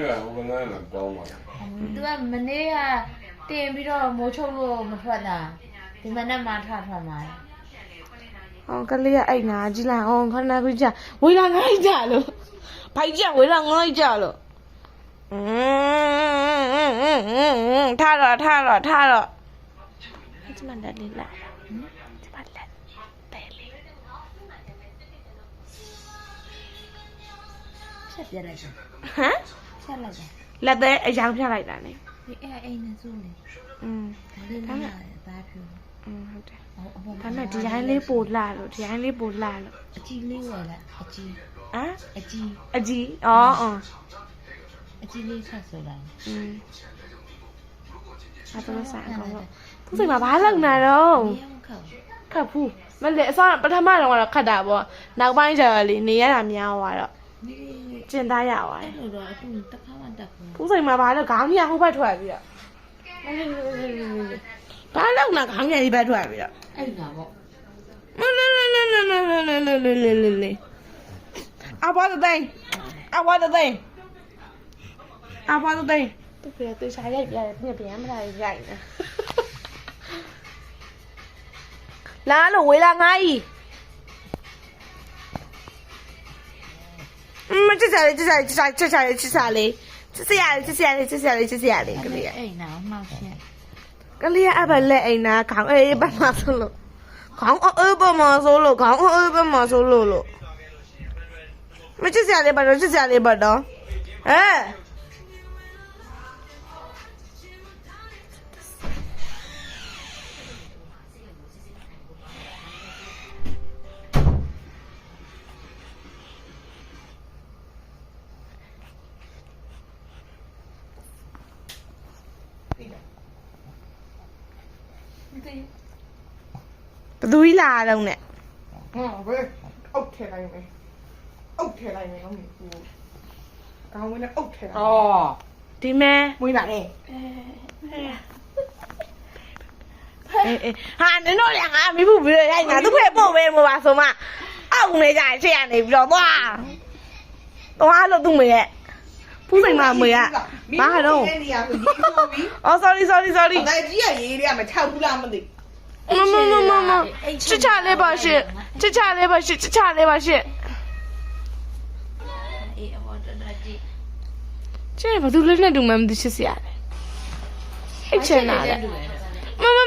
ရဟိုကလည်းကောင်းပါလား သူကမနေ့ကတင်ပြီးတော့မိုးချုပ်လို့မထွက်တာဒီမနေ့မှထွက်မှာ အော်ကလေးကအဲ့နာကြီးလာအောင်ခဏခကြဝေးလာငိုင်းကြလို့ဘိုက်ကြဝေးလာငိုင်းကြလို့ထားတော့ကျမလက်လေးလာကျမလက်တဲလေး ချက်ပြလိုက်တယ် ဟမ် ချက်လိုက်တယ် လက်သေးအယောင်ပြလိုက်တာလေ ဒီအိမ်နဲ့စိုးလေ ဒါ လေးလေးလာဘာဖြူ ဟုတ်တယ်ဒါမဲ့ဒီတိုင်းလေးပို့လာလို့ဒီတိုင်းလေးပို့လာလို့ အကြီးလေးဝယ်လာအကြီး ဟမ် အကြီး အကြီးအော် အကြီးလေးဆက်ဆိုလိုက် အဲ့တော့ဆိုင်အောင်လို့သူစိတ်မှာဘာလုပ်နေတော့ မခောက် ခတ်ဘူးမလဲအစားပထမတော့ကတော့ခတ်တာပေါ့နောက်ပိုင်းကျတော့လေနေရတာများသွားတော့ ဒီ ကျင်သားရသွားတယ် လိုတော့အခုတစ်ခါမှတက်ဘူး သူစိတ်မှာဘာလို့ခေါင်းကြီးဟိုဘက်ထွက်ပြီးတော့ဘာလုပ်နေခေါင်းကြီးဒီဘက်ထွက်ပြီးတော့ အဲ့ဒါပေါ့ လေအဘွားတဲ့သူပြသူစားရိုက်ပြတယ်ပြန်မလာရိုက်နေလာလို့ဝေးလာငါ့ကြီးမချစ်စားလေကလေး အဲ့နာအောင်မှရှင်း ကလေးအဘလက်အိမ်နာခေါင်းအေးပတ်မှာဆိုလို့ခေါင်းအေးပတ်မှာဆိုလို့ခေါင်းအေးပတ်မှာဆိုလို့မချစ်စားလေဘာလို့ချစ်စားလေဘာတော့ဟဲ့ဘသူကြီးလာတော့နဲ့ ဟာဘယ်အုတ်ထဲလိုက်မယ်အုတ်ထဲလိုက်မယ်ကောင်းပြီကိုကောင်းဝင်နဲ့အုတ်ထဲလိုက် ဒီမဲ မွေးလာတယ် ဟာနင်တို့လည်းငါမိဖို့ပြီးရိုက်နေတာသူဖေပို့ပေးမှာပါဆိုမှအောက်နေကြရှေ့ရနေပြီးတော့သွားလို့သူ့မေရဲ့ဖူးစိန်မမေကဘာတော့ နေရာဆိုရေးဆိုပြီး အော် sorry အသက်ကြီးကရေးတွေကမထောက်ဘူးလားမသိ မချစ်ချလေးပါရှင့်ချစ်ချလေးပါရှင့် အေးအဘောတတကြီး ကျဲဘာသူလေးနဲ့တူမှမသိချစ်စရာလေအိတ်ချင်လာတယ်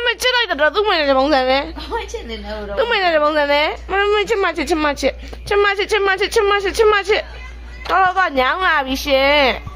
မချစ်လိုက်တော့သူ့မေနဲ့ပုံစံနဲ့ ဟိုချစ်နေလို့တော့ သူ့မေနဲ့ပုံစံနဲ့မချစ်မတော့ညောင်းလာပြီရှင်